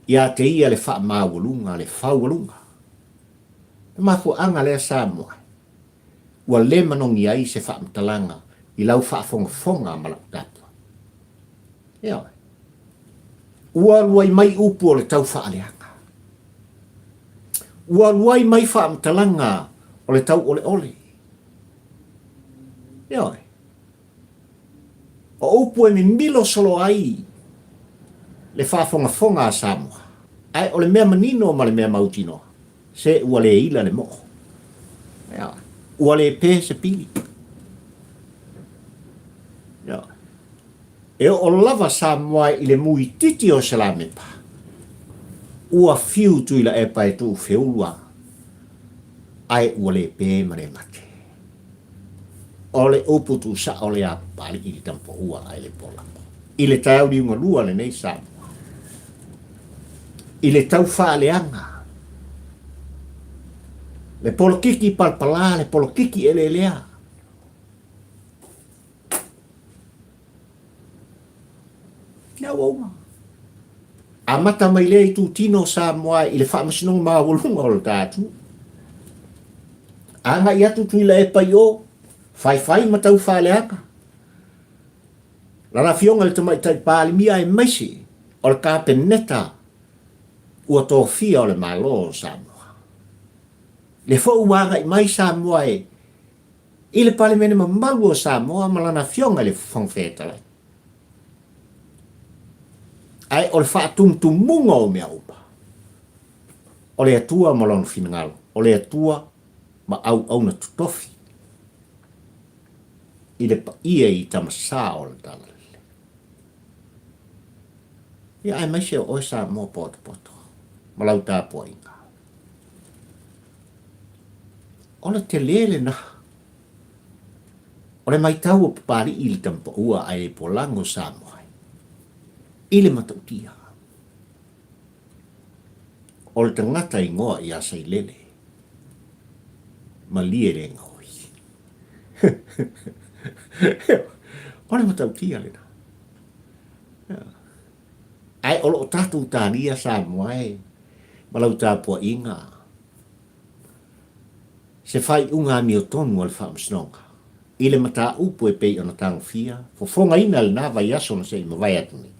Ia te ia le wha mawalunga, le whawalunga. Mafu anga lea Samoa. Ua le manongi ai se whaamtalanga i lau whaafonga malak tatua. Ia. Ua luai mai upu o le tau whaaleanga. Ua luai mai whaamtalanga o le tau ole. Ia. O upu e mi milo solo ai le whaafonga a Samoa. Ai o le mea manino ma le mea mautino. Se ua le ila le moko. Ia. Ua le pē se pili. Ja. E o lava Samoa i le mui titi o Salamepa. Ua fiu Tuilaepa e tu feulua. Ai ua le pē ma le mate. O le upu tu sa o le a pali i tampo ua ai le polako. I le tau di unga lua le nei Samoa. I le tau whaaleanga. Le polokiki palpala, le polokiki elelea. Ia wauma. A mata mai lea i tu tino Samoa i le whaamasinong mawalunga o le tātu. Anga i atu Tuilaepa i o, whai matau whaaleaka. Lana fionga le tamaitai Papalii e maisi o le kāpeneta ua tō fia o le malo o Samoa. Le fo uanga i mai Samoa e i le pale mene mamalu o Samoa malana fionga le whangwhetala. Ai o le whaatumtumunga o mea upa. O le atua malon finangalo. O le atua ma au na tutofi. I le pa ia i tamasa o le tala. Ia ai mai se o sa mo poto. Malau tāpua inga. O le te lele na. O le mai tau o papari i le tampa ua ai po lango sa moai. I le matautia. O le tangata i ngoa i asa i lele. Ma lie le ngoi. O le matautia le na. Ai o lo tatu tania sa moai. Malau tāpua inga. Se fai unga mi o tonu al whaamsnonga. I le mata upu e pei ona tango fia. Fofonga ina le nava i aso na se ima vai atuni.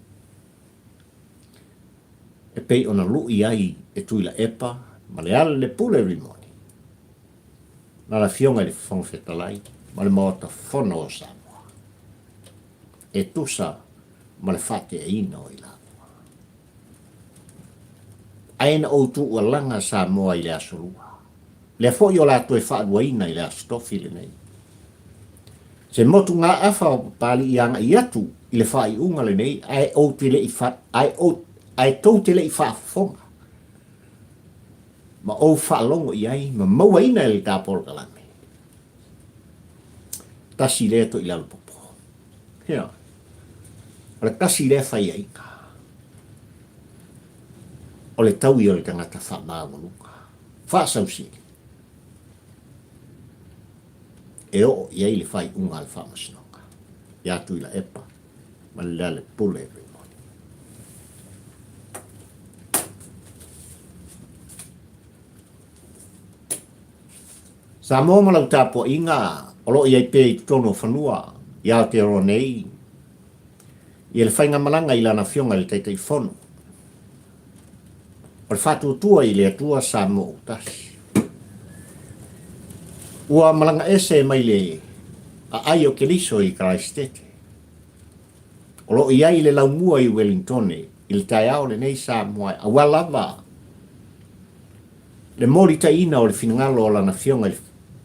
E pei ona lui ai e Tuilaepa. Ma le ala le pule rimoni. Na la fionga le fofonga fetalai. Ma le maota fono o Samoa. E tusa ma le fate e ina o ila. Aina o tu ua langa Samoa i le asolua. Le fo yo la to e fa duaina i le astofi le nei. Se motu ngā afa o pali i anga i atu i le fa i unga le nei, ai o te le i fa, ai tau te le i fa fonga. Ma o fa longo i ai, ma maua ina le tāpolo kalame. Tasi le to i lalo popo. Hea. Ala tasi le fa i aika. O le tau i o le tangata fa maunga. Fa sausiri. E o iai le fai unga al whamasinoka. Ia Tuilaepa, ma le lale pule rimoni. Sa mō malau tāpua inga, olo iai pēi tono whanua, ia te ro nei. Ia le whainga malanga i lana fionga le teitei whonu. O le whātua tua i le atua sa mō utasi. Ua malanga ese mai le a ai o keliso i Christchurch. O lo iai le laumua i Wellington i le taiao le nei sa moai a walava. Le mori ta ina o le finangalo o lana fionga i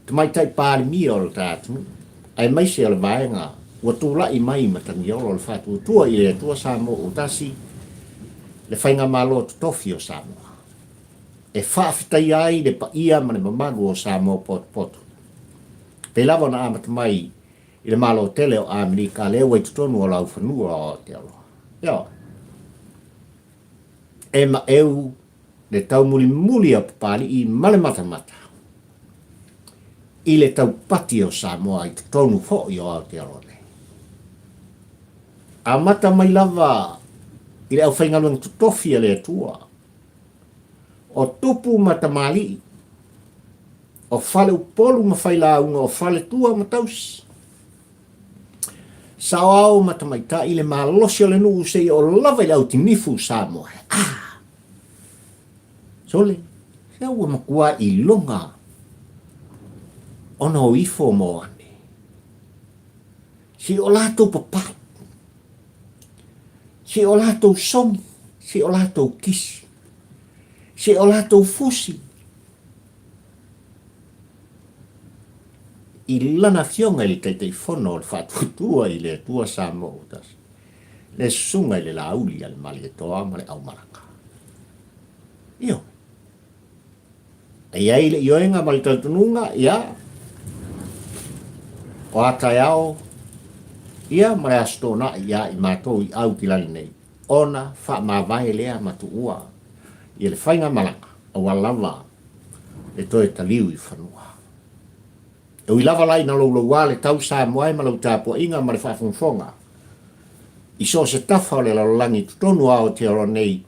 te mai tai pāri mia o le tātu. Ai mai se o le vaenga ua tūla i mai matangi o le whātua tua i le tua sa mo utasi le whainga malo tofi o sa moa. E whaafitai ai le pa ia mane mamanu o sa mo poto. Pe lava na amata mai i le malo tele o Amerika le wai tutonu o lau whanua o te aloha. Ia. E ma eu le tau muli a papali i male mata. I le tau pati o Samoa i tutonu fo i o te aloha. A mata mai lava i le au whaingaluang tutofi a le atua. O tupu mata mali o fale upolu ma whaila unga o fale tua ma tausi. Sao au matamaita i le malosi o le nuu se o lava i lau ti nifu Samoa. Sole, sea ua makua i longa ona o ifo mo ane. Si o lato papai. Si o lato songi. Si o lato kisi. Si o lato fusi. I lana fionga i le teitei whono o le whatutua i le tua Samoa utas. Le sunga i le lauli al mali e toa ma le au maraka. Io. Ia i le ioenga mali tautununga, ia. O atai ao, ia ma le astona ia i mātou i au kilani nei. Ona wha mawai lea matu ua. I le whainga malanga, o walava, le toe taliu i whanua. E ui lava lai na loulo wale tau Samoa ma lau tāpua inga ma le whaafonfonga. I so se tafa o le lalolangi tutonu ao te aro nei.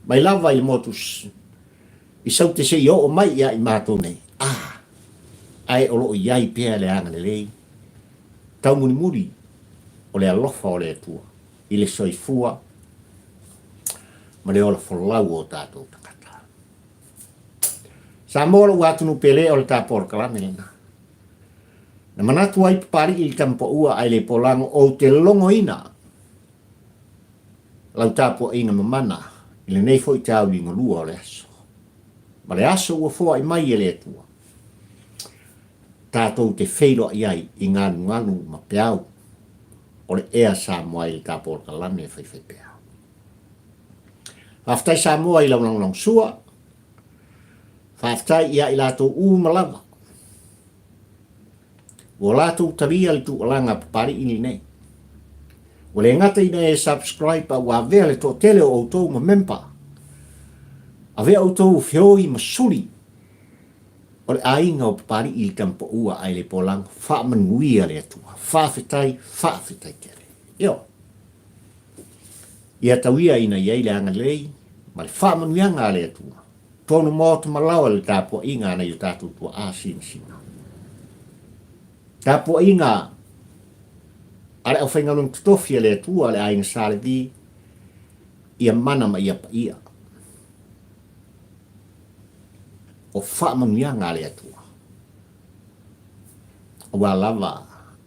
Mai lava i le motus. I sau te se i o mai ia i mātou nei. Ai o loo iai pēa le anga le lei. Tau muri o le alofa o le atua. I le soifua. Ma le ola folau o tātou takata. Samoa lo watunu pele o le tāpora kalamena. Na manatu ai papari i tampo ua ai le polango o te longo ina. lau tāpua inga mamana, ile nei fo i tāu inga lua o le aso. Ma le aso ua fua i mai e le atua. Tātou te wheiro iai i nganu ma peau, o le ea sa moa i tāpua ka lane e whai peau. Whaftai sa moa i lau lang sua, whaftai ia i lātou malama. O lātou taria li tu alanga Papalii ini nei. O le ngata ina e subscribe a wa vea le to tele o tau ma mempa. A vea o tau whioi ma suri. O le ainga o Papalii ili tampo ua ai le polang wha manuia le atua. Whawhetai tere. Io. Ia tauia ina iei le anga lei, ma le wha manuia ngā le atua. Tono mō te malawa le tāpua inga ana i tātou tua āsina sina. Tāpua inga ale au whainga nung tutofia le atua le ainga sāle di ia mana ma ia pa ia. O wha manuia ngā le atua. O wā lava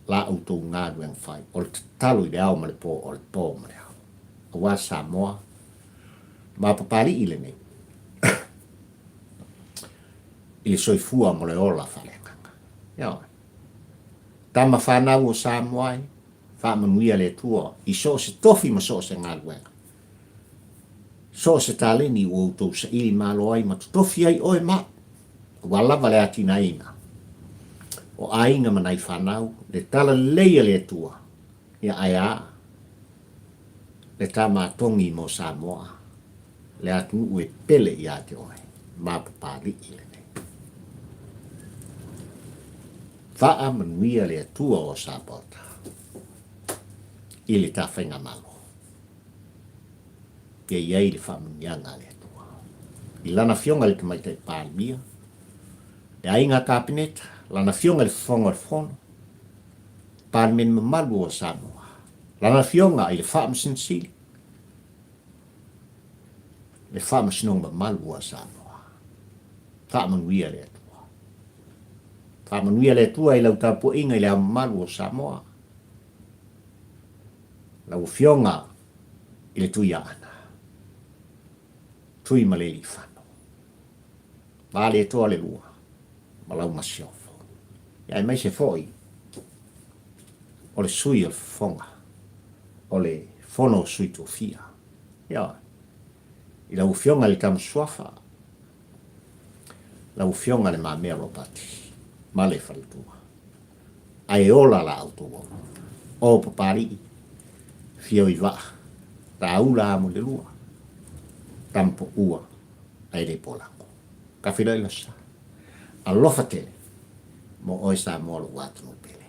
la autou ngā dueng whai. O le talu i le au ma le pō o le pō ma le au. O wā Samoa ma Papalii le nei. I soifua mo le ola whalenganga. Ia. Tama whanau o Samoa i, whamanuia le tua, i so se tofi ma so se ngā luenga. So se tāleni o tau sa ili malo ai ma tofi ai oe ma. Wa lava le atina ina. O ainga manai whanau, le tala leia le tua. Ia ai a. Le tama tongi mo Samoa. Le atu ue pele i ate oe. Ma Papalii le. Faa manuia le atua o Sabota. Ili ta whainga malo. Ia iei le wha manuia ngā le atua. I lana fionga le tamaita i Papalii. Le ainga kabineta, lana fionga le whonga le whono. Papalii mamalu o Samoa. Lana fionga i le wha masinsili. Le wha masinong mamalu o Samoa. Wha manuia le atua. Whamanuia le tua i lau tāpua inga i le amalu o Samoa. Lau fionga i le tui ana. Tui ma le li whano. Vale e toa le lua. Ma lau masiofo. Ia mai se foi. O le sui o le fonga. O le fono sui to fia. Ia. I lau fionga le tam suafa. Lau fionga le mamero pati. Male whalitua. Ai ola la autua. O Papalii. Fio i waa. Ta ula amu le lua. Tampo ua. Ai le polango. Ka whila ila sa. Alofa tele. Mo oi sa molo watu no pele.